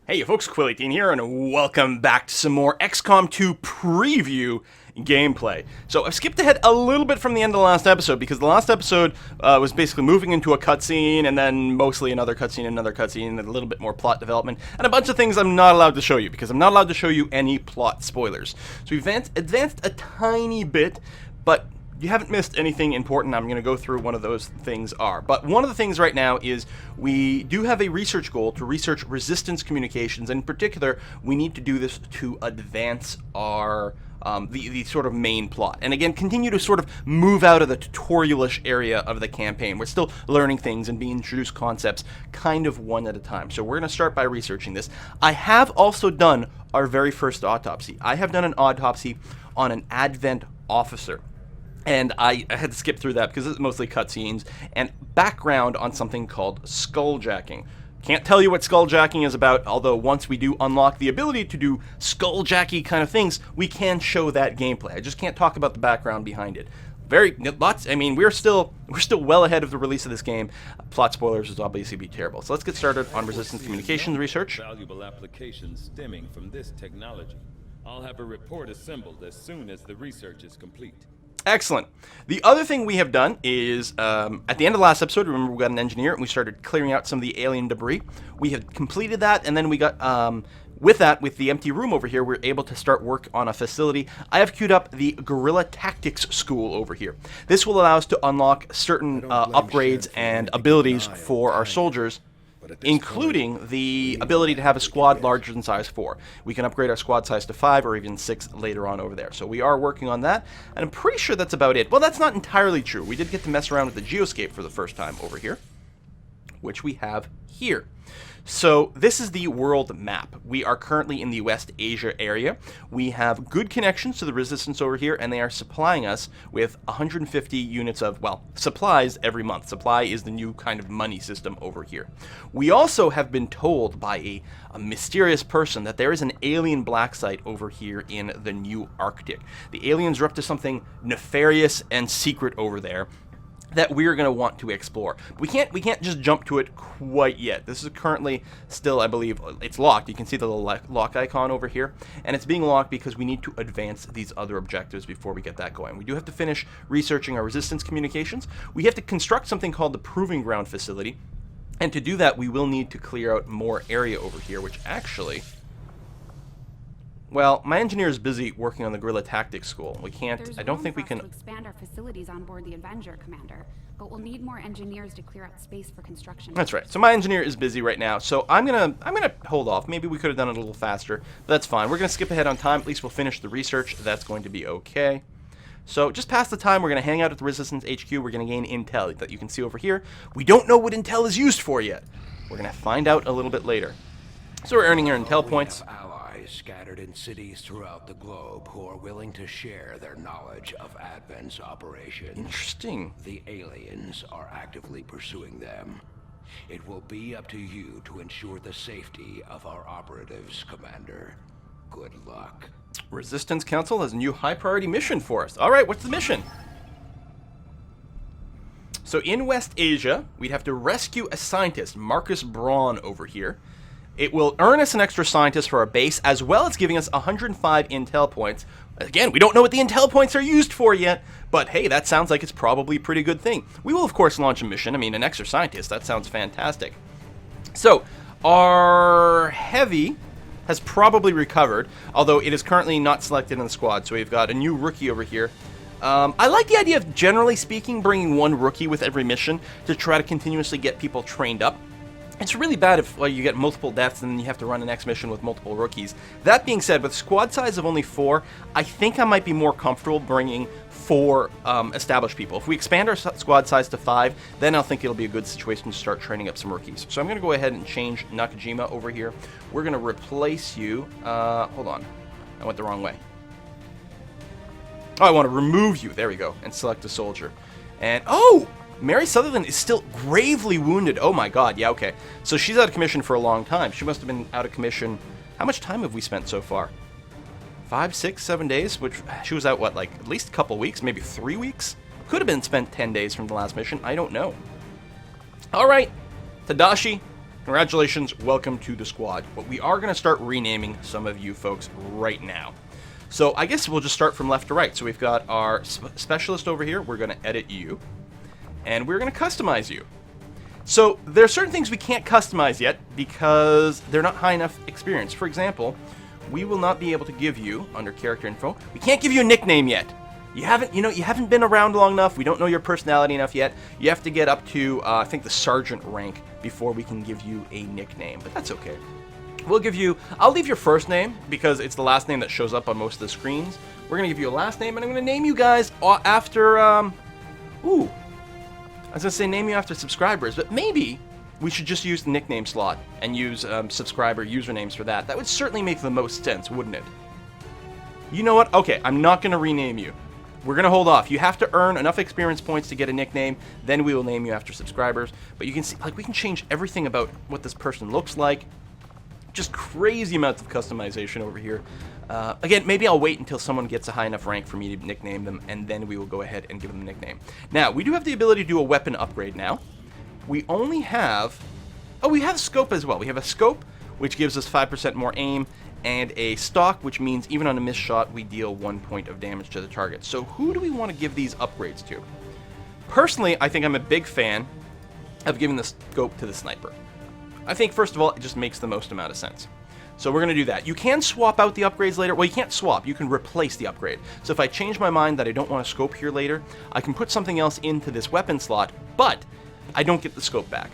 Hey folks, Quill18 here, and welcome back to some more XCOM 2 preview gameplay. So I've skipped ahead a little bit from the end of the last episode, because the last episode was basically moving into a cutscene, and then mostly another cutscene, and a little bit more plot development, and a bunch of things I'm not allowed to show you, because I'm not allowed to show you any plot spoilers. So we've advanced a tiny bit, but you haven't missed anything important. I'm going to go through one of those things are. But one of the things right now is we do have a research goal to research resistance communications. In particular, we need to do this to advance our the sort of main plot. And again, continue to sort of move out of the tutorial-ish area of the campaign. We're still learning things and being introduced concepts kind of one at a time. So we're going to start by researching this. I have also done our very first autopsy. I have done an autopsy on an Advent officer. And I had to skip through that because it's mostly cutscenes and background on something called skulljacking. Can't tell you what skulljacking is about, although once we do unlock the ability to do skulljacky kind of things, we can show that gameplay. I just can't talk about the background behind it. I mean, we're still well ahead of the release of this game. Plot spoilers would obviously be terrible. So let's get started on resistance communications research. Valuable applications stemming from this technology. I'll have a report assembled as soon as the research is complete. Excellent. The other thing we have done is, at the end of the last episode, remember we got an engineer and we started clearing out some of the alien debris. We have completed that, and then we got, with the empty room over here, we're able to start work on a facility. I have queued up the Guerrilla Tactics School over here. This will allow us to unlock certain upgrades and abilities for our soldiers, including the ability to have a squad larger than size 4. We can upgrade our squad size to 5 or even 6 later on over there. So we are working on that, and I'm pretty sure that's about it. Well, that's not entirely true. We did get to mess around with the geoscape for the first time over here, which we have here. So this is the world map. We are currently in the West Asia area. We have good connections to the resistance over here, and they are supplying us with 150 units of, well, supplies every month. Supply is the new kind of money system over here. We also have been told by a mysterious person that there is an alien black site over here in the new Arctic. The aliens are up to something nefarious and secret over there that we're going to want to explore. We can't just jump to it quite yet. This is currently still, I believe, it's locked. You can see the little lock icon over here, and it's being locked because we need to advance these other objectives before we get that going. We do have to finish researching our resistance communications. We have to construct something called the Proving Ground Facility, and to do that, we will need to clear out more area over here, which actually, well, my engineer is busy working on the Guerrilla Tactics School. We can't, I don't think we can expand our facilities on board the Avenger, Commander, but we'll need more engineers to clear out space for construction. That's right. So my engineer is busy right now, so I'm gonna hold off. Maybe we could have done it a little faster, but that's fine. We're gonna skip ahead on time. At least we'll finish the research. That's going to be okay. So just past the time, we're gonna hang out at the Resistance HQ. We're gonna gain intel that you can see over here. We don't know what intel is used for yet. We're gonna find out a little bit later. So we're earning our intel points. Scattered in cities throughout the globe who are willing to share their knowledge of Advent's operations. Interesting. The aliens are actively pursuing them. It will be up to you to ensure the safety of our operatives, Commander. Good luck. Resistance Council has a new high-priority mission for us. All right, what's the mission? So in West Asia, we'd have to rescue a scientist, Marcus Braun, over here. It will earn us an extra scientist for our base, as well as giving us 105 intel points. Again, we don't know what the intel points are used for yet, but hey, that sounds like it's probably a pretty good thing. We will, of course, launch a mission. I mean, an extra scientist, that sounds fantastic. So, our heavy has probably recovered, although it is currently not selected in the squad, so we've got a new rookie over here. I like the idea of, generally speaking, bringing one rookie with every mission to try to continuously get people trained up. It's really bad if you get multiple deaths and then you have to run the next mission with multiple rookies. That being said, with a squad size of only 4, I think I might be more comfortable bringing 4 established people. If we expand our squad size to 5, then I'll think it'll be a good situation to start training up some rookies. So I'm going to go ahead and change Nakajima over here. We're going to replace you. Hold on. I went the wrong way. Oh, I want to remove you. There we go. And select a soldier. And, oh! Mary Sutherland is still gravely wounded. Oh my god, yeah, okay. So she's out of commission for a long time. She must have been out of commission. How much time have we spent so far? 5, 6, 7 days? Which, she was out, what, like, at least a couple weeks? Maybe 3 weeks? Could have been spent 10 days from the last mission. I don't know. Alright, Tadashi, Congratulations, welcome to the squad. But we are going to start renaming some of you folks right now. So I guess we'll just start from left to right. So we've got our specialist over here. We're going to edit you. And we're going to customize you. So there are certain things we can't customize yet because they're not high enough experience. For example, we will not be able to give you, under character info, we can't give you a nickname yet. You haven't been around long enough. We don't know your personality enough yet. You have to get up to, I think, the sergeant rank before we can give you a nickname. But that's okay. We'll give you, I'll leave your first name because it's the last name that shows up on most of the screens. We're going to give you a last name, and I'm going to name you guys after, I was going to say name you after subscribers, but maybe we should just use the nickname slot and use subscriber usernames for that. That would certainly make the most sense, wouldn't it? You know what? Okay, I'm not going to rename you. We're going to hold off. You have to earn enough experience points to get a nickname, then we will name you after subscribers. But you can see, like, we can change everything about what this person looks like. Just crazy amounts of customization over here. Again, maybe I'll wait until someone gets a high enough rank for me to nickname them, and then we will go ahead and give them a nickname. Now, we do have the ability to do a weapon upgrade now. We only have... Oh, we have a scope as well. We have a scope, which gives us 5% more aim, and a stock, which means even on a missed shot, we deal 1 point of damage to the target. So who do we want to give these upgrades to? Personally, I think I'm a big fan of giving the scope to the sniper. I think, first of all, it just makes the most amount of sense. So we're going to do that. You can swap out the upgrades later. Well, you can't swap. You can replace the upgrade. So if I change my mind that I don't want a scope here later, I can put something else into this weapon slot, but I don't get the scope back.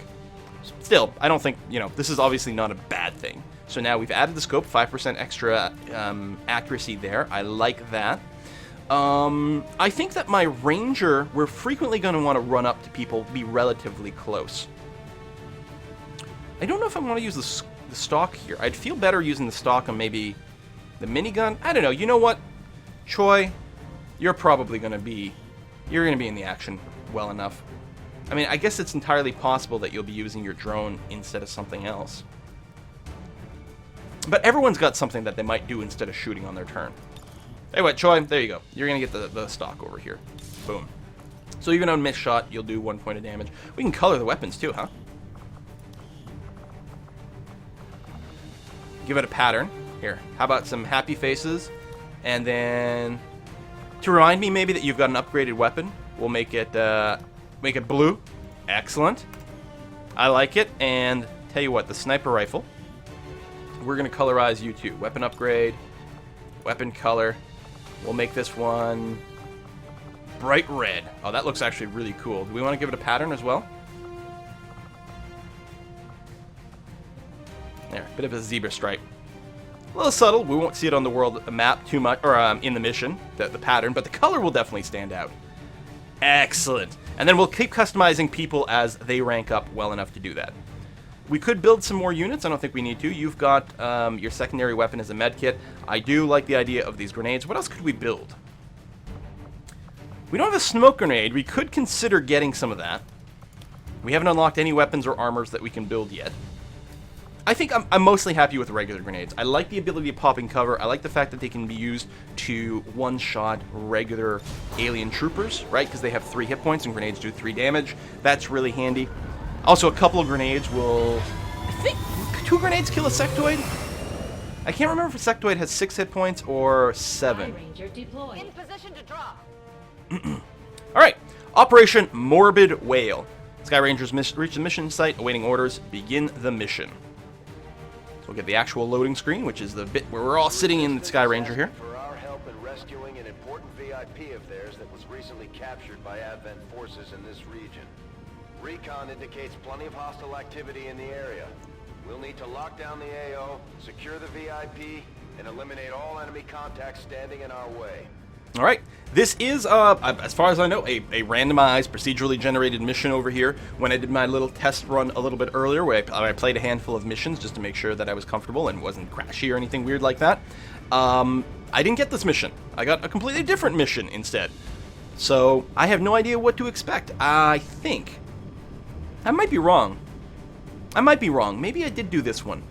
Still, I don't think, this is obviously not a bad thing. So now we've added the scope, 5% extra accuracy there. I like that. I think that my ranger, we're frequently going to want to run up to people, be relatively close. I don't know if I want to use the stock here. I'd feel better using the stock on maybe the minigun. I don't know. You know what? Choi, you're probably going to be... You're going to be in the action well enough. I mean, I guess it's entirely possible that you'll be using your drone instead of something else. But everyone's got something that they might do instead of shooting on their turn. Hey, what, Choi? There you go. You're going to get the stock over here. Boom. So even on missed shot, you'll do 1 point of damage. We can color the weapons too, huh? Give it a pattern. Here, how about some happy faces? And then, to remind me maybe that you've got an upgraded weapon, we'll make it blue. Excellent. I like it. And tell you what, the sniper rifle, we're going to colorize you too. Weapon upgrade, weapon color. We'll make this one bright red. Oh, that looks actually really cool. Do we want to give it a pattern as well? There, bit of a zebra stripe. A little subtle. We won't see it on the world map too much, or in the mission, the pattern, but the color will definitely stand out. Excellent. And then we'll keep customizing people as they rank up well enough to do that. We could build some more units. I don't think we need to. You've got your secondary weapon as a med kit. I do like the idea of these grenades. What else could we build? We don't have a smoke grenade. We could consider getting some of that. We haven't unlocked any weapons or armors that we can build yet. I think I'm mostly happy with regular grenades. I like the ability of popping cover. I like the fact that they can be used to one-shot regular alien troopers, right? Because they have 3 hit points and grenades do 3 damage. That's really handy. Also, a couple of grenades will... I think 2 grenades kill a sectoid? I can't remember if a sectoid has 6 hit points or 7. Ranger deployed. In position to drop. Alright, Operation Morbid Wail. Sky Rangers reach the mission site, awaiting orders. Begin the mission. So we'll get the actual loading screen, which is the bit where we're all sitting in the Sky Ranger here. For our help in rescuing an important VIP of theirs that was recently captured by Advent forces in this region. Recon indicates plenty of hostile activity in the area. We'll need to lock down the AO, secure the VIP, and eliminate all enemy contacts standing in our way. All right, this is, as far as I know, a randomized, procedurally generated mission over here. When I did my little test run a little bit earlier, where I played a handful of missions just to make sure that I was comfortable and wasn't crashy or anything weird like that, I didn't get this mission. I got a completely different mission instead. So I have no idea what to expect. I think I might be wrong. Maybe I did do this one.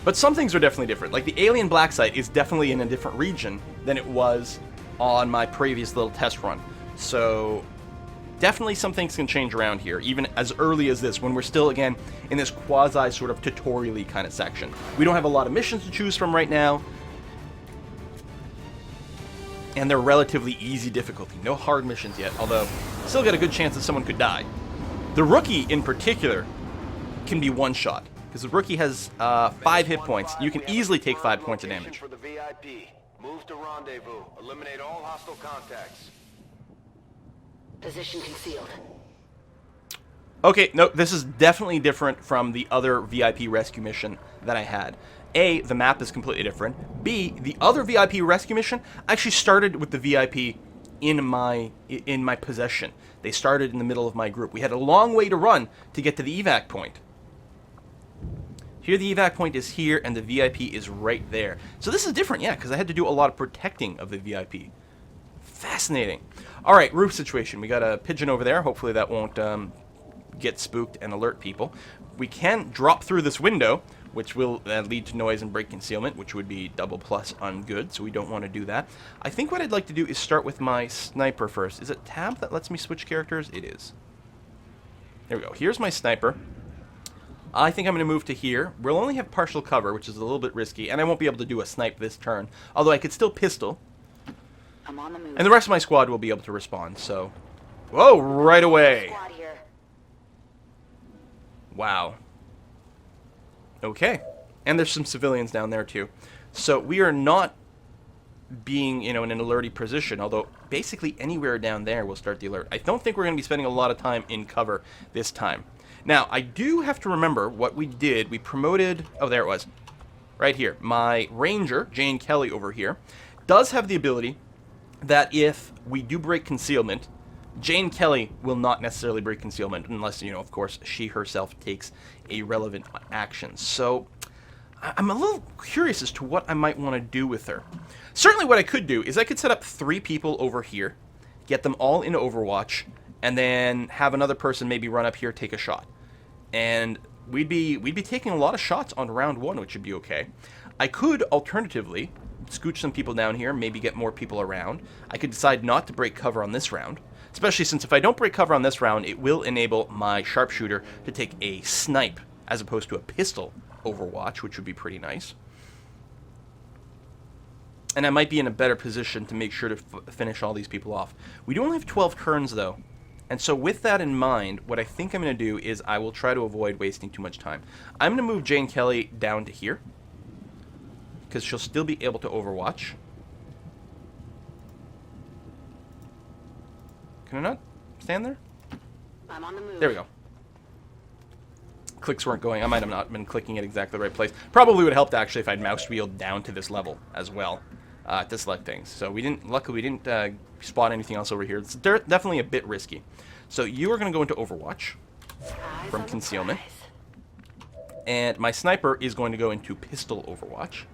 But some things are definitely different. Like the alien black site is definitely in a different region than it was on my previous little test run. So definitely some things can change around here, even as early as this, when we're still, again, in this quasi sort of tutorial-y kind of section. We don't have a lot of missions to choose from right now, and they're relatively easy difficulty. No hard missions yet, although still got a good chance that someone could die. The rookie, in particular, can be one-shot, because the rookie has 5 hit points. You can easily take 5 points of damage. For the VIP. Move to rendezvous. Eliminate all hostile contacts. Position concealed. Okay, no, this is definitely different from the other VIP rescue mission that I had. A, the map is completely different. B, the other VIP rescue mission actually started with the VIP in my possession. They started in the middle of my group. We had a long way to run to get to the evac point. Here the evac point is here, and the VIP is right there. So this is different, yeah, because I had to do a lot of protecting of the VIP. Fascinating. All right, roof situation. We got a pigeon over there. Hopefully that won't get spooked and alert people. We can drop through this window, which will lead to noise and break concealment, which would be double plus on good, so we don't want to do that. I think what I'd like to do is start with my sniper first. Is it tab that lets me switch characters? It is. There we go. Here's my sniper. I think I'm going to move to here. We'll only have partial cover, which is a little bit risky, and I won't be able to do a snipe this turn, although I could still pistol. I'm on the move. And the rest of my squad will be able to respond, so... Whoa, right away! Squad here. Wow. Okay. And there's some civilians down there, too. So we are not being, in an alerty position, although basically anywhere down there will start the alert. I don't think we're going to be spending a lot of time in cover this time. Now, I do have to remember what we did. We promoted... Oh, there it was. Right here. My ranger, Jane Kelly over here, does have the ability that if we do break concealment, Jane Kelly will not necessarily break concealment unless, of course, she herself takes a relevant action. So I'm a little curious as to what I might want to do with her. Certainly what I could do is I could set up 3 people over here, get them all in Overwatch, and then have another person maybe run up here, take a shot. And we'd be taking a lot of shots on round 1, which would be okay. I could alternatively scooch some people down here, maybe get more people around. I could decide not to break cover on this round, especially since if I don't break cover on this round, it will enable my sharpshooter to take a snipe as opposed to a pistol Overwatch, which would be pretty nice. And I might be in a better position to make sure to finish all these people off. We do only have 12 turns, though. And so with that in mind, what I think I'm going to do is I will try to avoid wasting too much time. I'm going to move Jane Kelly down to here, because she'll still be able to Overwatch. Can I not stand there? I'm on the move. There we go. Clicks weren't going. I might have not been clicking at exactly the right place. Probably would have helped actually if I'd mouse wheeled down to this level as well to select things. So we didn't. Luckily, we didn't spot anything else over here. It's definitely a bit risky. So you are going to go into Overwatch Eyes from on the concealment, prize. and my sniper is going to go into pistol Overwatch.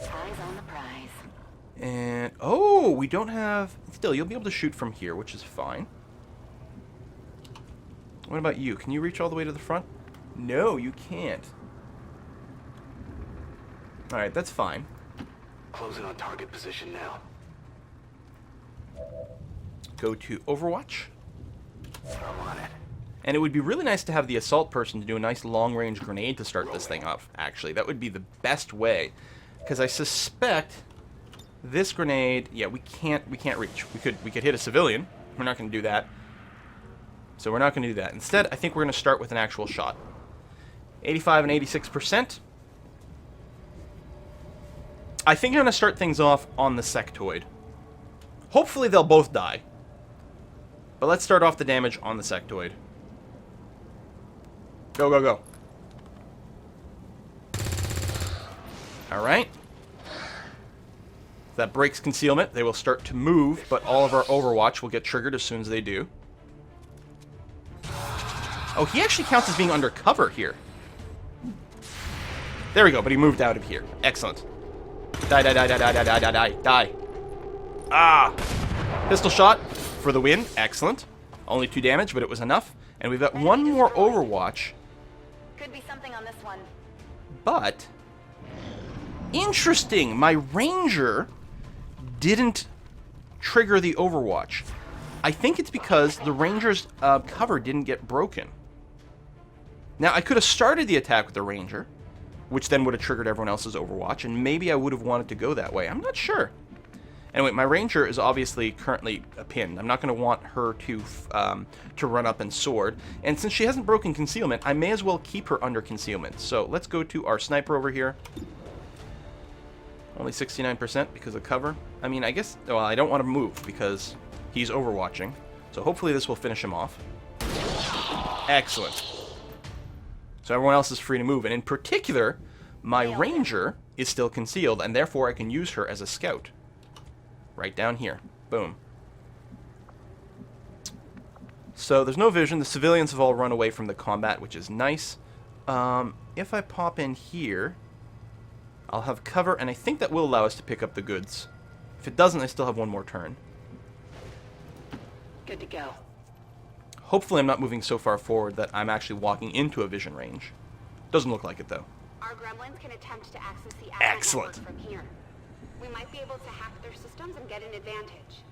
Eyes on the prize. And, oh, we don't have... Still, you'll be able to shoot from here, which is fine. What about you? Can you reach all the way to the front? No, you can't. Alright, that's fine. Closing on target position now. Go to Overwatch. I'm on it. And it would be really nice to have the assault person to do a nice long-range grenade to start this thing off, actually. That would be the best way. Because I suspect this grenade... Yeah, we can't reach. We could hit a civilian. We're not going to do that. So we're not going to do that. Instead, I think we're going to start with an actual shot. 85 and 86%. I think I'm going to start things off on the sectoid. Hopefully they'll both die. But let's start off the damage on the sectoid. Go, go, go. Alright. That breaks concealment. They will start to move, but all of our Overwatch will get triggered as soon as they do. Oh, he actually counts as being undercover here. There we go, but he moved out of here. Excellent. Die, die, die, die, die, die, die, die, die. Ah! Pistol shot for the win. Excellent. Only 2 damage, but it was enough. And we've got one more Overwatch. Could be something on this one. But... interesting! My Ranger didn't trigger the overwatch. I think it's because the Ranger's cover didn't get broken. Now, I could have started the attack with the Ranger, which then would have triggered everyone else's overwatch, and maybe I would have wanted to go that way. I'm not sure. Anyway, my Ranger is obviously currently pinned. I'm not going to want her to run up and sword. And since she hasn't broken concealment, I may as well keep her under concealment. So let's go to our sniper over here. Only 69% because of cover. I mean, I guess... Well, I don't want to move because he's overwatching. So hopefully this will finish him off. Excellent. So everyone else is free to move. And in particular, my Ranger is still concealed, and therefore I can use her as a scout. Right down here. Boom. So there's no vision. The civilians have all run away from the combat, which is nice. If I pop in here, I'll have cover, and I think that will allow us to pick up the goods. If it doesn't, I still have one more turn. Good to go. Hopefully I'm not moving so far forward that I'm actually walking into a vision range. Doesn't look like it, though. Our gremlins can attempt to access the Excellent. network from here. We might be able to hack their systems and get an advantage.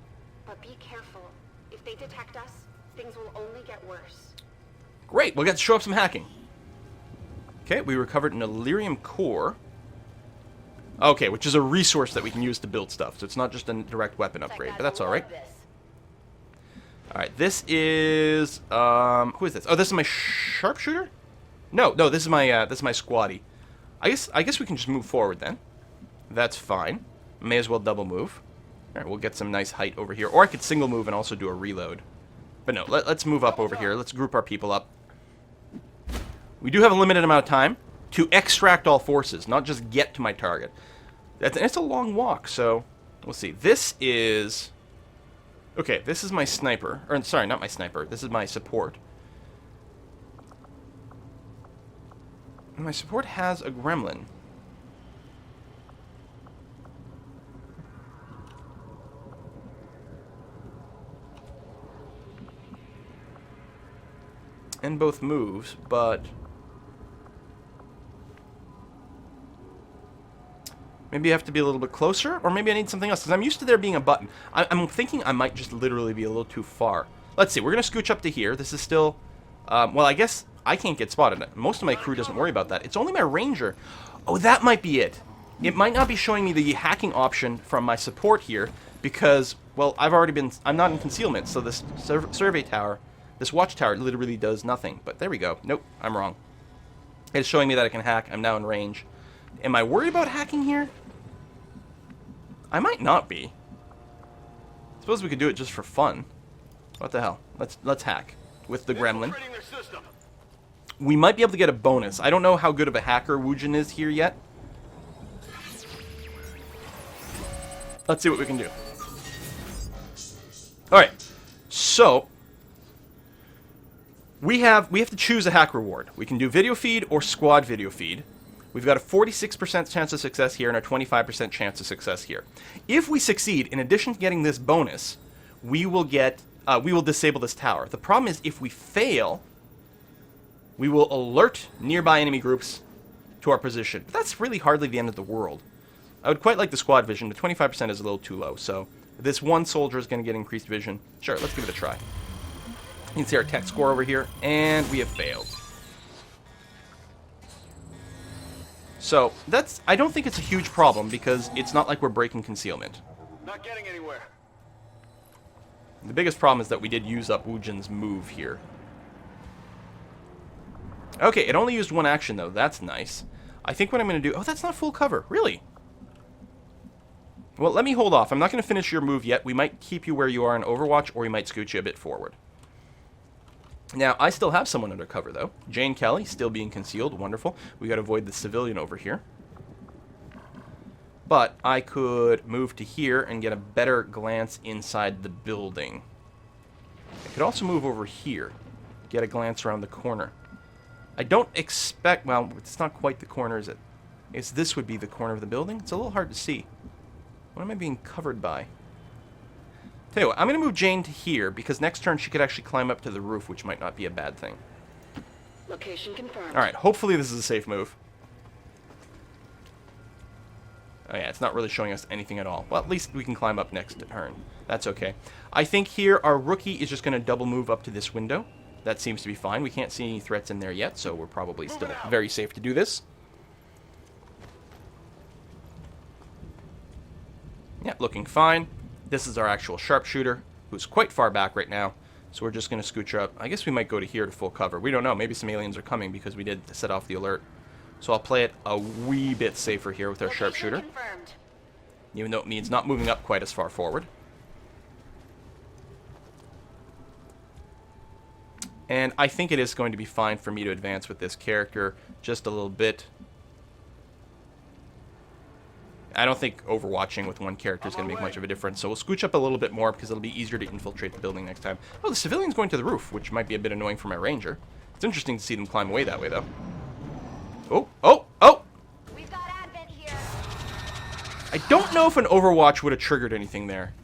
But be careful. If they detect us, things will only get worse. Great, we'll get to show up some hacking. Okay, we recovered an Illyrium core. Okay, which is a resource that we can use to build stuff, so it's not just a direct weapon upgrade, but that's alright. Alright, this is... who is this? Oh, this is my sharpshooter? No, this is my squatty. I guess we can just move forward then. That's fine. May as well double move. Alright, we'll get some nice height over here. Or I could single move and also do a reload. But no, let's move up over here. Let's group our people up. We do have a limited amount of time to extract all forces, not just get to my target. It's a long walk, so we'll see. This is... Okay, this is my sniper. Or, sorry, not my sniper. This is my support. And my support has a gremlin. And both moves, but... Maybe I have to be a little bit closer, or maybe I need something else, because I'm used to there being a button. I'm thinking I might just literally be a little too far. Let's see, we're going to scooch up to here. This is still... well, I guess I can't get spotted. Most of my crew doesn't worry about that. It's only my Ranger. Oh, that might be it. It might not be showing me the hacking option from my support here, because, well, I'm not in concealment, so this survey tower, this watchtower literally does nothing. But there we go. Nope, I'm wrong. It's showing me that I can hack. I'm now in range. Am I worried about hacking here? I might not be. Suppose we could do it just for fun. What the hell? Let's hack with the gremlin. We might be able to get a bonus. I don't know how good of a hacker Woojin is here yet. Let's see what we can do. Alright. So we have to choose a hack reward. We can do video feed or squad video feed. We've got a 46% chance of success here and a 25% chance of success here. If we succeed, in addition to getting this bonus, we will disable this tower. The problem is if we fail, we will alert nearby enemy groups to our position. But that's really hardly the end of the world. I would quite like the squad vision, but 25% is a little too low. So this one soldier is going to get increased vision. Sure, let's give it a try. You can see our tech score over here, and we have failed. So, I don't think it's a huge problem, because it's not like we're breaking concealment. Not getting anywhere. The biggest problem is that we did use up Woojin's move here. Okay, it only used one action, though. That's nice. I think what I'm going to do... Oh, that's not full cover. Really? Well, let me hold off. I'm not going to finish your move yet. We might keep you where you are in Overwatch, or we might scoot you a bit forward. Now, I still have someone under cover, though. Jane Kelly, still being concealed. Wonderful. We got to avoid the civilian over here. But I could move to here and get a better glance inside the building. I could also move over here. Get a glance around the corner. I don't expect... Well, it's not quite the corner, is it? I guess this would be the corner of the building. It's a little hard to see. What am I being covered by? Tell you what, I'm going to move Jane to here, because next turn she could actually climb up to the roof, which might not be a bad thing. Location confirmed. Alright, hopefully this is a safe move. Oh yeah, it's not really showing us anything at all. Well, at least we can climb up next turn. That's okay. I think here our rookie is just going to double move up to this window. That seems to be fine. We can't see any threats in there yet, so we're probably still very safe to do this. Yeah, looking fine. This is our actual sharpshooter, who's quite far back right now. So we're just going to scooch up. I guess we might go to here to full cover. We don't know. Maybe some aliens are coming because we did set off the alert. So I'll play it a wee bit safer here with our sharpshooter. Confirmed. Even though it means not moving up quite as far forward. And I think it is going to be fine for me to advance with this character just a little bit. I don't think overwatching with one character is going to make much of a difference, so we'll scooch up a little bit more because it'll be easier to infiltrate the building next time. Oh, the civilian's going to the roof, which might be a bit annoying for my ranger. It's interesting to see them climb away that way, though. Oh, oh, oh! We've got Advent here. I don't know if an Overwatch would have triggered anything there.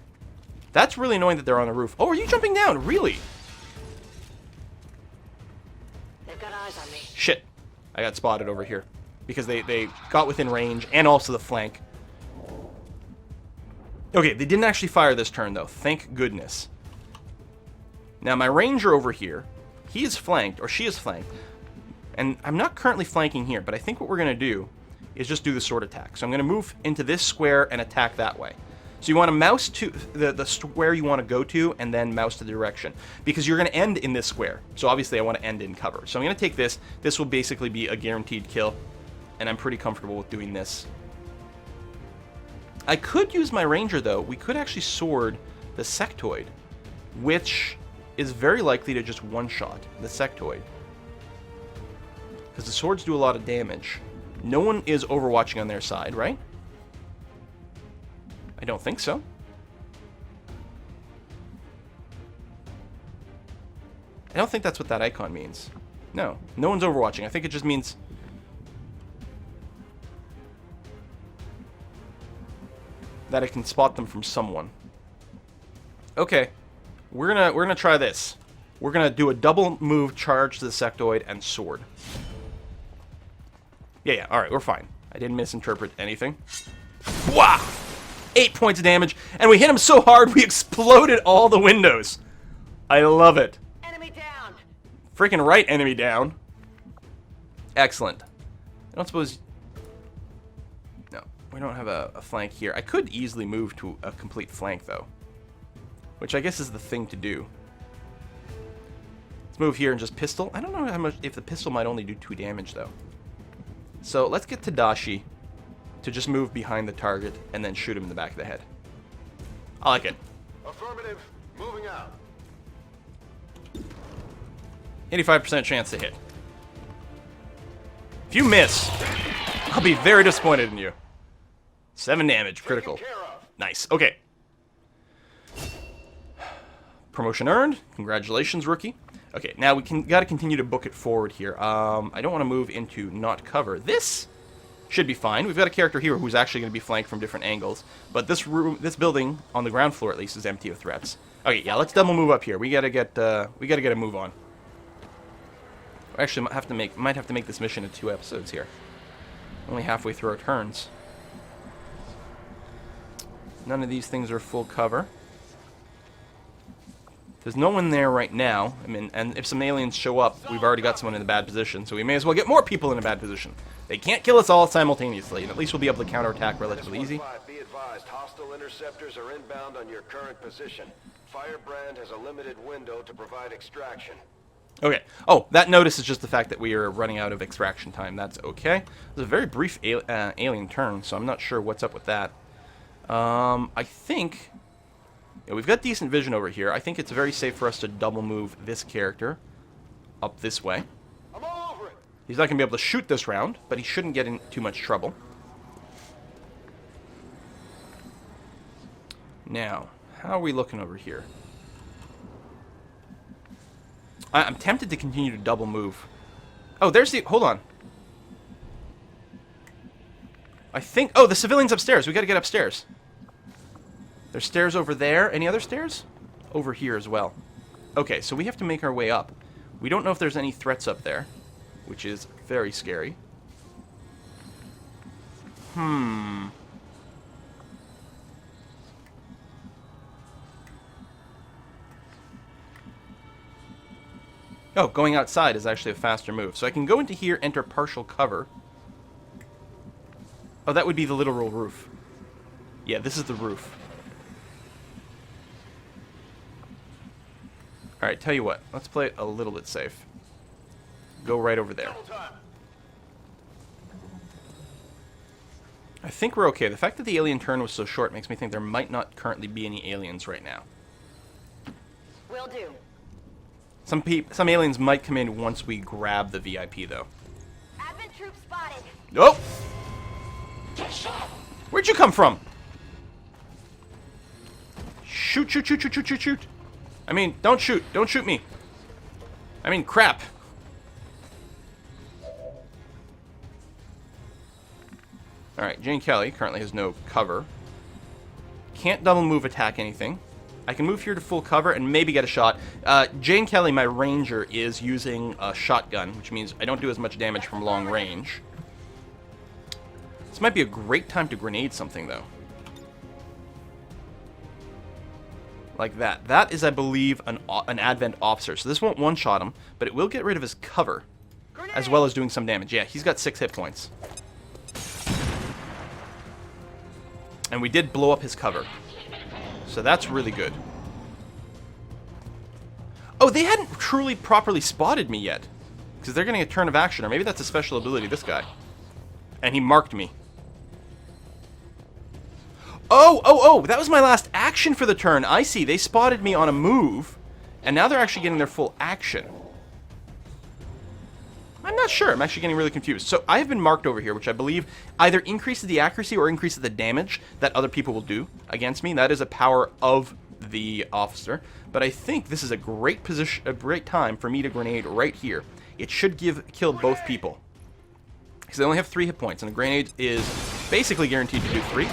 That's really annoying that they're on the roof. Oh, are you jumping down? Really? They've got eyes on me. Shit. I got spotted over here. Because they got within range, and also the flank. Okay, they didn't actually fire this turn, though. Thank goodness. Now, my ranger over here, he is flanked, or she is flanked. And I'm not currently flanking here, but I think what we're going to do is just do the sword attack. So I'm going to move into this square and attack that way. So you want to mouse to the square you want to go to, and then mouse to the direction. Because you're going to end in this square. So obviously I want to end in cover. So I'm going to take this. This will basically be a guaranteed kill. And I'm pretty comfortable with doing this. I could use my ranger, though. We could actually sword the sectoid, which is very likely to just one-shot the sectoid. Because the swords do a lot of damage. No one is overwatching on their side, right? I don't think so. I don't think that's what that icon means. No, no one's overwatching. I think it just means... that I can spot them from someone. Okay, we're gonna try this. We're gonna do a double move charge to the sectoid and sword. Yeah, all right, we're fine. I didn't misinterpret anything. Wow, 8 points of damage, and we hit him so hard we exploded all the windows. I love it. Enemy down. Freaking right, enemy down. Excellent. I don't suppose. We don't have a flank here. I could easily move to a complete flank, though. Which I guess is the thing to do. Let's move here and just pistol. I don't know how much, if the pistol might only do 2 damage, though. So let's get Tadashi to just move behind the target and then shoot him in the back of the head. I like it. Affirmative. Moving out. 85% chance to hit. If you miss, I'll be very disappointed in you. 7 damage, critical. Nice. Okay. Promotion earned. Congratulations, rookie. Okay, now we got to continue to book it forward here. I don't want to move into not cover. This should be fine. We've got a character here who's actually going to be flanked from different angles, but this building on the ground floor at least is empty of threats. Okay, yeah, let's double move up here. We gotta get a move on. Actually, might have to make this mission in 2 episodes here. Only halfway through our turns. None of these things are full cover. There's no one there right now. I mean, and if some aliens show up, we've already got someone in a bad position, so we may as well get more people in a bad position. They can't kill us all simultaneously, and at least we'll be able to counterattack relatively easy. Be advised, hostile interceptors are inbound on your current position. Firebrand has a limited window to provide extraction. Okay. Oh, that notice is just the fact that we are running out of extraction time. That's okay. It was a very brief alien turn, so I'm not sure what's up with that. I think... Yeah, we've got decent vision over here. I think it's very safe for us to double move this character up this way. I'm all over it. He's not going to be able to shoot this round, but he shouldn't get in too much trouble. Now, how are we looking over here? I'm tempted to continue to double move. Oh, there's the... Hold on. I think... Oh, the civilian's upstairs. We got to get upstairs. There's stairs over there. Any other stairs? Over here as well. Okay, so we have to make our way up. We don't know if there's any threats up there, which is very scary. Oh, going outside is actually a faster move. So I can go into here, enter partial cover. Oh, that would be the literal roof. Yeah, this is the roof. Alright, tell you what. Let's play it a little bit safe. Go right over there. I think we're okay. The fact that the alien turn was so short makes me think there might not currently be any aliens right now. Will do. Some aliens might come in once we grab the VIP, though. Advent troops spotted. Oh! Where'd you come from? Shoot, shoot, shoot, shoot, shoot, shoot, shoot. I mean, don't shoot. Don't shoot me. I mean, crap. Alright, Jane Kelly currently has no cover. Can't double move attack anything. I can move here to full cover and maybe get a shot. Jane Kelly, my ranger, is using a shotgun, which means I don't do as much damage from long range. This might be a great time to grenade something, though. Like that. That is, I believe, an Advent officer. So this won't one-shot him, but it will get rid of his cover, as well as doing some damage. Yeah, he's got 6 hit points. And we did blow up his cover. So that's really good. Oh, they hadn't truly properly spotted me yet. Because they're getting a turn of action. Or maybe that's a special ability, this guy. And he marked me. Oh, that was my last action for the turn. I see. They spotted me on a move. And now they're actually getting their full action. I'm not sure. I'm actually getting really confused. So I have been marked over here, which I believe either increases the accuracy or increases the damage that other people will do against me. That is a power of the officer. But I think this is a great position, a great time for me to grenade right here. It should kill both people. Because they only have 3 hit points, and a grenade is basically guaranteed to do 3.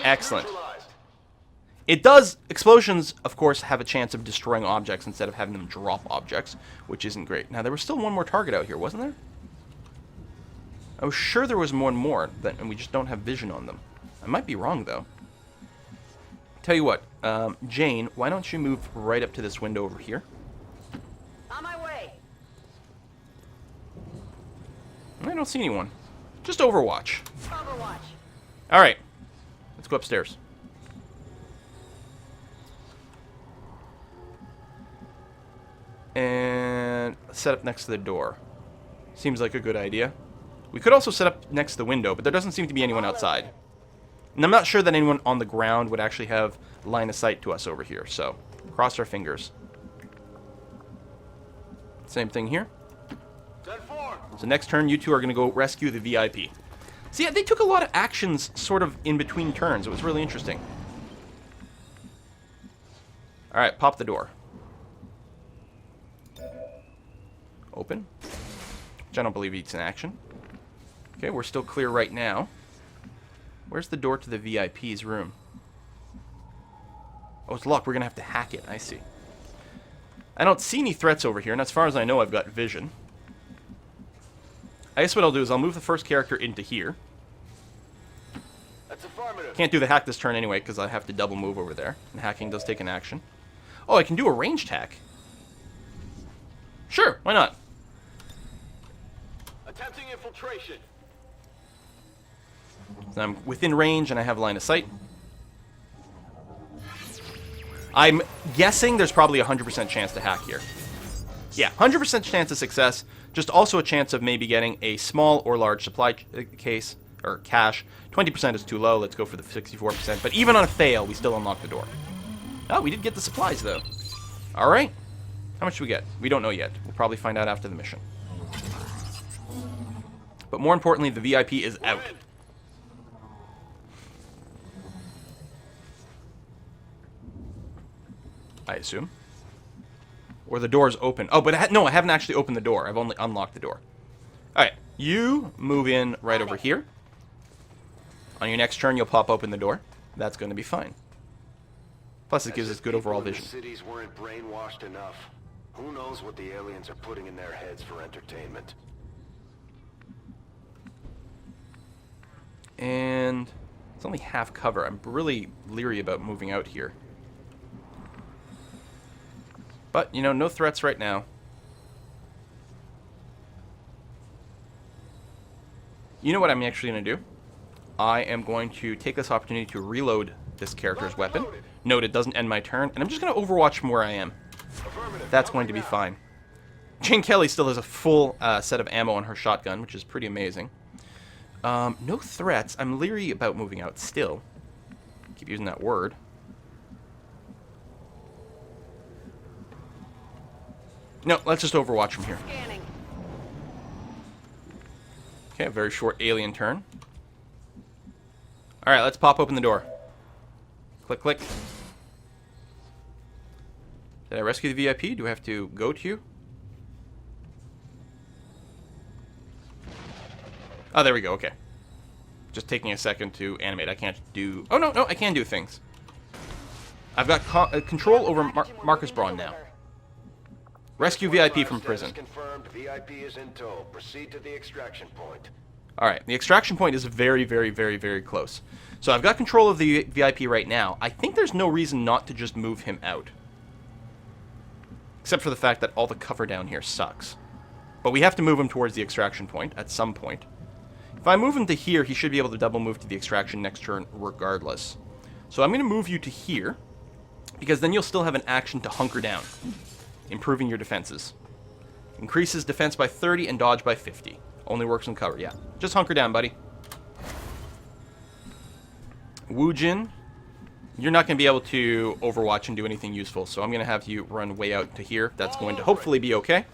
Excellent. It does, explosions, of course, have a chance of destroying objects instead of having them drop objects, which isn't great. Now, there was still one more target out here, wasn't there? I was sure there was one more, and we just don't have vision on them. I might be wrong, though. Tell you what, Jane, why don't you move right up to this window over here? On my way. I don't see anyone. Just Overwatch. Overwatch. Alright, let's go upstairs. And set up next to the door. Seems like a good idea. We could also set up next to the window, but there doesn't seem to be anyone outside. And I'm not sure that anyone on the ground would actually have line of sight to us over here, so cross our fingers. Same thing here. So next turn, you two are going to go rescue the VIP. See, they took a lot of actions sort of in between turns. It was really interesting. Alright, pop the door. Open. Which I don't believe it's an action. Okay, we're still clear right now. Where's the door to the VIP's room? Oh, it's locked. We're going to have to hack it. I see. I don't see any threats over here, and as far as I know, I've got vision. I guess what I'll do is I'll move the first character into here. That's affirmative. Can't do the hack this turn anyway, because I have to double move over there. And hacking does take an action. Oh, I can do a ranged hack. Sure, why not? Attempting infiltration. So I'm within range and I have line of sight. I'm guessing there's probably a 100% chance to hack here. Yeah, 100% chance of success. Just also a chance of maybe getting a small or large supply case or cache. 20% is too low. Let's go for the 64%. But even on a fail, we still unlock the door. Oh, we did get the supplies though. All right. How much do we get? We don't know yet. We'll probably find out after the mission. But more importantly, the VIP is out. I assume. Or the door's open. Oh, but no, I haven't actually opened the door. I've only unlocked the door. Alright, you move in right over here. On your next turn, you'll pop open the door. That's going to be fine. Plus, it gives us good overall vision. The cities weren't brainwashed enough. Who knows what the aliens are putting in their heads for entertainment? And it's only half cover. I'm really leery about moving out here. But, you know, no threats right now. You know what I'm actually going to do? I am going to take this opportunity to reload this character's weapon. Note, it doesn't end my turn, and I'm just going to overwatch from where I am. That's going to be fine. Jane Kelly still has a full set of ammo on her shotgun, which is pretty amazing. No threats. I'm leery about moving out still. Keep using that word. No, let's just overwatch from here. Scanning. Okay, a very short alien turn. Alright, let's pop open the door. Click, click. Did I rescue the VIP? Do I have to go to you? Oh, there we go, okay. Just taking a second to animate. I can't do... Oh, no, I can do things. I've got control over Marcus Braun now. Rescue VIP from prison. Confirmed. VIP is in tow. Proceed to the extraction point. Alright, the extraction point is very, very, very, very close. So I've got control of the VIP right now. I think there's no reason not to just move him out. Except for the fact that all the cover down here sucks. But we have to move him towards the extraction point at some point. If I move him to here, he should be able to double move to the extraction next turn regardless. So I'm going to move you to here, because then you'll still have an action to hunker down. Improving your defenses. Increases defense by 30 and dodge by 50. Only works in cover, yeah. Just hunker down, buddy. Wu Jin, you're not going to be able to overwatch and do anything useful, so I'm going to have you run way out to here. That's going to hopefully be okay.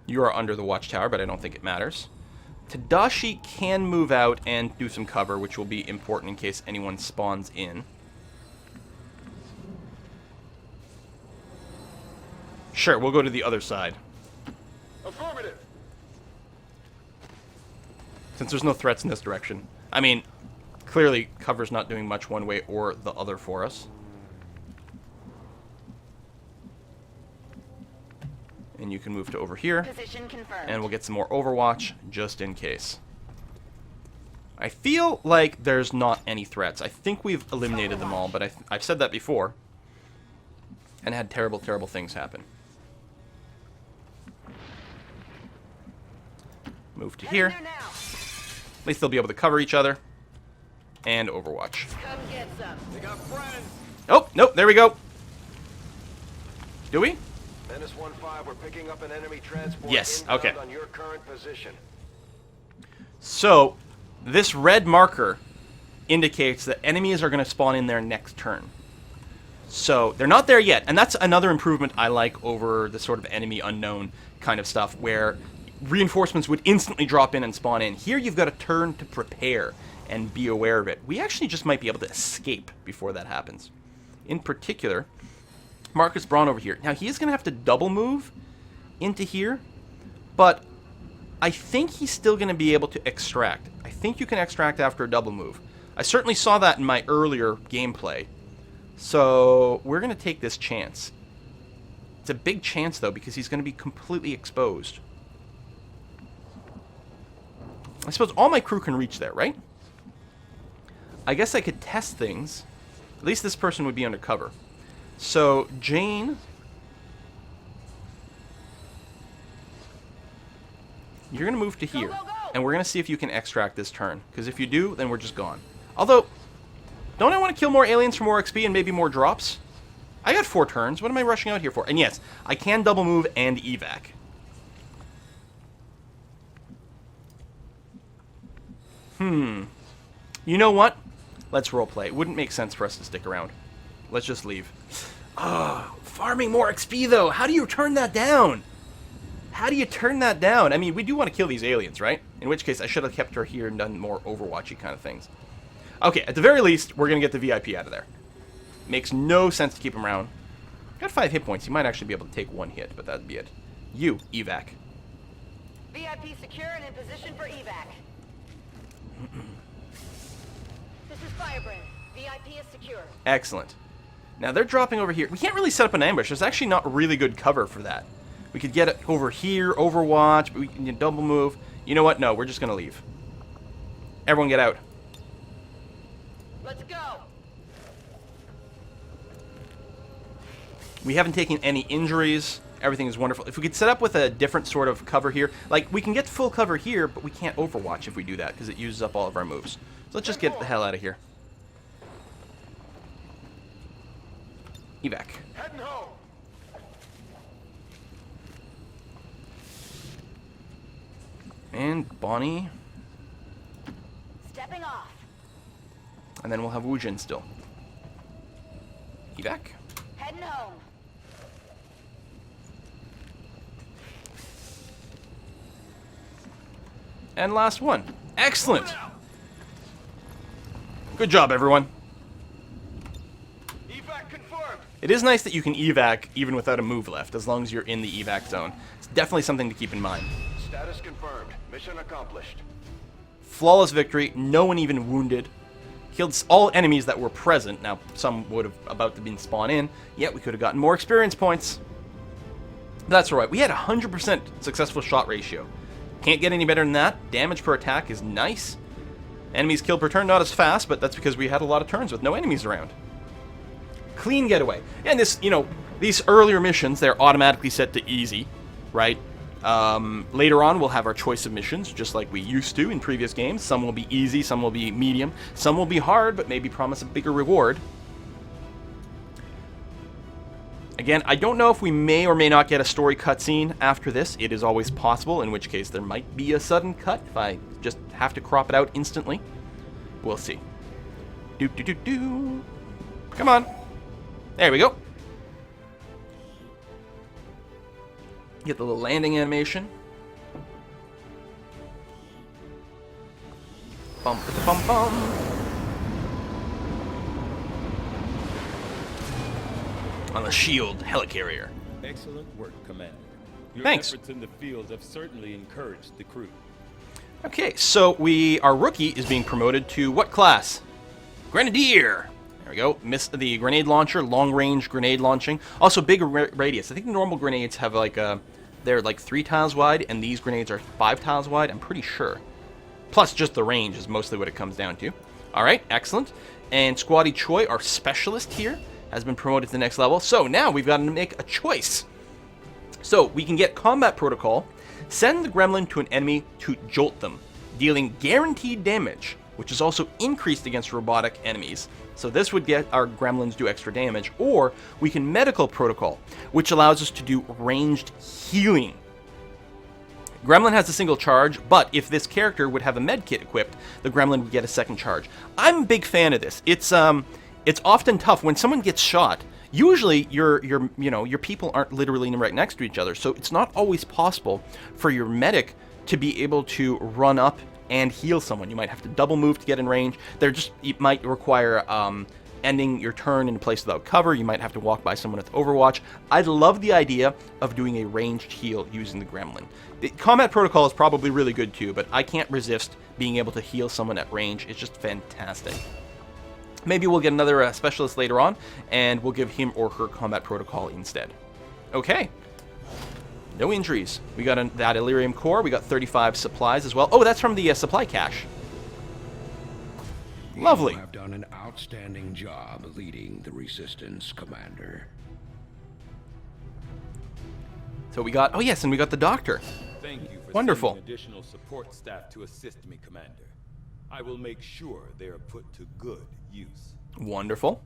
You are under the watchtower, but I don't think it matters. Tadashi can move out and do some cover, which will be important in case anyone spawns in. Sure, we'll go to the other side. Affirmative. Since there's no threats in this direction. I mean, clearly cover's not doing much one way or the other for us. And you can move to over here. Position confirmed. And we'll get some more Overwatch, just in case. I feel like there's not any threats. I think we've eliminated them all, but I've said that before. And had terrible, terrible things happen. Move to here. At least they'll be able to cover each other. And Overwatch. Come get some. They got friends. Oh, nope, there we go. Do we? Menace 1-5, we're picking up an enemy transport. Yes, inbound okay. On your current position. So, this red marker indicates that enemies are going to spawn in there next turn. So, they're not there yet, and that's another improvement I like over the sort of enemy unknown kind of stuff, where reinforcements would instantly drop in and spawn in. Here you've got a turn to prepare and be aware of it. We actually just might be able to escape before that happens. In particular, Marcus Braun over here. Now, he is going to have to double move into here, but I think he's still going to be able to extract. I think you can extract after a double move. I certainly saw that in my earlier gameplay. So, we're going to take this chance. It's a big chance, though, because he's going to be completely exposed. I suppose all my crew can reach there, right? I guess I could test things. At least this person would be undercover. So, Jane, you're going to move to here, and we're going to see if you can extract this turn, because if you do, then we're just gone. Although, don't I want to kill more aliens for more XP and maybe more drops? I got 4 turns. What am I rushing out here for? And yes, I can double move and evac. You know what? Let's roleplay. It wouldn't make sense for us to stick around. Let's just leave. Oh, farming more XP, though. How do you turn that down? How do you turn that down? I mean, we do want to kill these aliens, right? In which case, I should have kept her here and done more Overwatchy kind of things. Okay, at the very least, we're going to get the VIP out of there. Makes no sense to keep him around. Got 5 hit points. You might actually be able to take 1 hit, but that'd be it. You, evac. VIP secure and in position for evac. This is Firebrand. VIP is secure. Excellent. Now, they're dropping over here. We can't really set up an ambush. There's actually not really good cover for that. We could get it over here, Overwatch, but we can double move. You know what? No, we're just going to leave. Everyone get out. Let's go. We haven't taken any injuries. Everything is wonderful. If we could set up with a different sort of cover here, like we can get full cover here, but we can't overwatch if we do that because it uses up all of our moves. So let's just get the hell out of here. Evac. Heading home. And Bonnie. Stepping off. And then we'll have Wujin still. Evac. Heading home. And last one. Excellent. Good job, everyone. Evac confirmed. It is nice that you can evac even without a move left, as long as you're in the evac zone. It's definitely something to keep in mind. Status confirmed. Mission accomplished. Flawless victory, no one even wounded. Killed all enemies that were present. Now, some would have about to been spawned in, yet we could have gotten more experience points. That's right, we had 100% successful shot ratio. Can't get any better than that. Damage per attack is nice. Enemies killed per turn, not as fast, but that's because we had a lot of turns with no enemies around. Clean getaway. And this, you know, these earlier missions, they're automatically set to easy, right? Later on, we'll have our choice of missions, just like we used to in previous games. Some will be easy, some will be medium, some will be hard, but maybe promise a bigger reward. Again, I don't know if we may or may not get a story cutscene after this. It is always possible, in which case there might be a sudden cut if I just have to crop it out instantly. We'll see. Do. Come on. There we go. Get the little landing animation. Bum bum bum. On the shield helicarrier. Excellent work, Commander. Your Thanks. efforts in the field have certainly encouraged the crew. Okay, so our rookie is being promoted to what class? Grenadier. There we go. Missed the grenade launcher, long-range grenade launching. Also, big radius. I think normal grenades have they're like 3 tiles wide, and these grenades are 5 tiles wide, I'm pretty sure. Plus, just the range is mostly what it comes down to. All right, excellent. And Squatty Choi, our specialist here, has been promoted to the next level. So now we've got to make a choice. So we can get combat protocol, send the gremlin to an enemy to jolt them, dealing guaranteed damage, which is also increased against robotic enemies. So this would get our gremlins do extra damage. Or we can medical protocol, which allows us to do ranged healing. Gremlin has a single charge, but if this character would have a med kit equipped, the gremlin would get a second charge. I'm a big fan of this. It's often tough when someone gets shot. Usually your people aren't literally right next to each other, so it's not always possible for your medic to be able to run up and heal someone. You might have to double move to get in range. It might require ending your turn in a place without cover. You might have to walk by someone with Overwatch. I love the idea of doing a ranged heal using the gremlin. The combat protocol is probably really good too, but I can't resist being able to heal someone at range. It's just fantastic. Maybe we'll get another specialist later on, and we'll give him or her combat protocol instead. Okay. No injuries. We got that Illyrium core. We got 35 supplies as well. Oh, that's from the supply cache. Lovely. You have done an outstanding job leading the Resistance, Commander. So we got... Oh, yes, and we got the doctor. Thank you for Wonderful. sending additional support staff to assist me, Commander. I will make sure they are put to good use. Wonderful.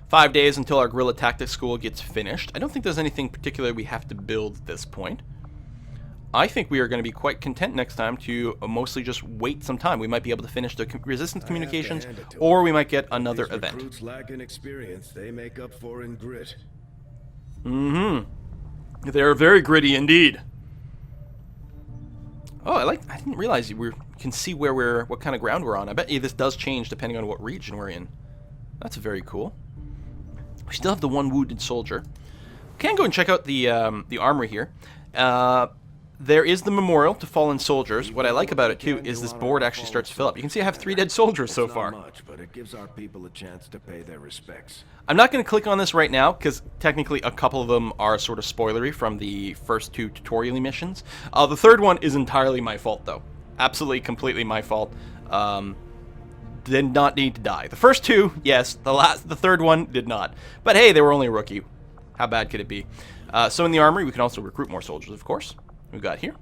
5 days until our guerrilla tactics school gets finished. I don't think there's anything particular we have to build at this point. I think we are going to be quite content next time to mostly just wait some time. We might be able to finish the resistance communications, or we might get another event. Recruits lack in experience, they make up for in grit. Mm-hmm. They're very gritty indeed. Oh, I didn't realize we can see what kind of ground we're on. I bet you this does change depending on what region we're in. That's very cool. We still have the one wounded soldier. We can go and check out the armory here. There is the memorial to fallen soldiers. What I like about it too is this board actually starts to fill up. You can see I have 3 dead soldiers so far. Not much, but it gives our people a chance to pay their respects. I'm not going to click on this right now because technically a couple of them are sort of spoilery from the first 2 tutorial missions. The third one is entirely my fault though. Absolutely, completely my fault. Did not need to die. The first 2, yes. The third one did not. But hey, they were only a rookie. How bad could it be? So in the armory, we can also recruit more soldiers, of course. We've got here.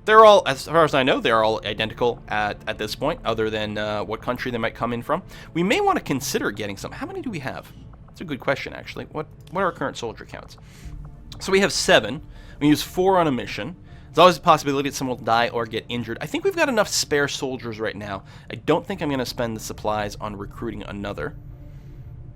They're all, as far as I know, they're all identical at this point, other than what country they might come in from. We may want to consider getting some. How many do we have? That's a good question, actually. What are our current soldier counts? So we have 7. We use 4 on a mission. There's always a possibility that someone will die or get injured. I think we've got enough spare soldiers right now. I don't think I'm going to spend the supplies on recruiting another.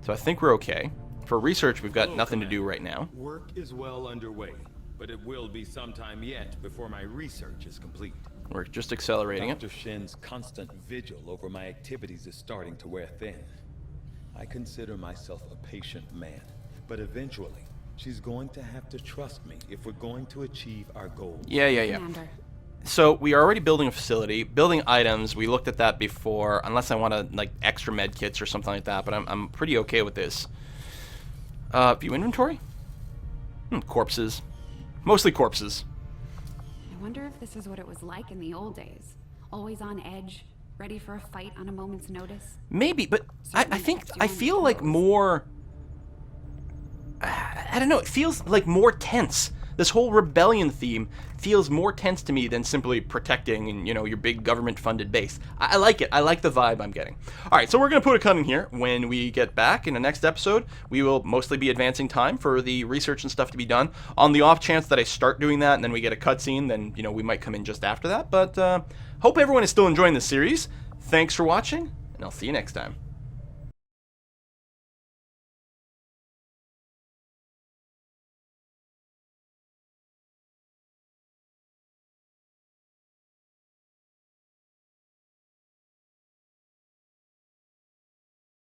So I think we're okay. For research, we've got nothing to do right now. Work is well underway, but it will be some time yet before my research is complete. We're just accelerating it. Dr. Shin's constant vigil over my activities is starting to wear thin. I consider myself a patient man, but eventually, she's going to have to trust me if we're going to achieve our goals. Yeah. Commander. So we are already building a facility, building items. We looked at that before, unless I want to like extra med kits or something like that. But I'm pretty okay with this. View inventory. Corpses, mostly corpses. I wonder if this is what it was like in the old days. Always on edge, ready for a fight on a moment's notice. Maybe, but I feel like more. I don't know. It feels like more tense. This whole rebellion theme feels more tense to me than simply protecting, and your big government-funded base. I like it. I like the vibe I'm getting. All right, so we're gonna put a cut in here. When we get back in the next episode, we will mostly be advancing time for the research and stuff to be done. On the off chance that I start doing that and then we get a cutscene, then we might come in just after that. But hope everyone is still enjoying this series. Thanks for watching, and I'll see you next time.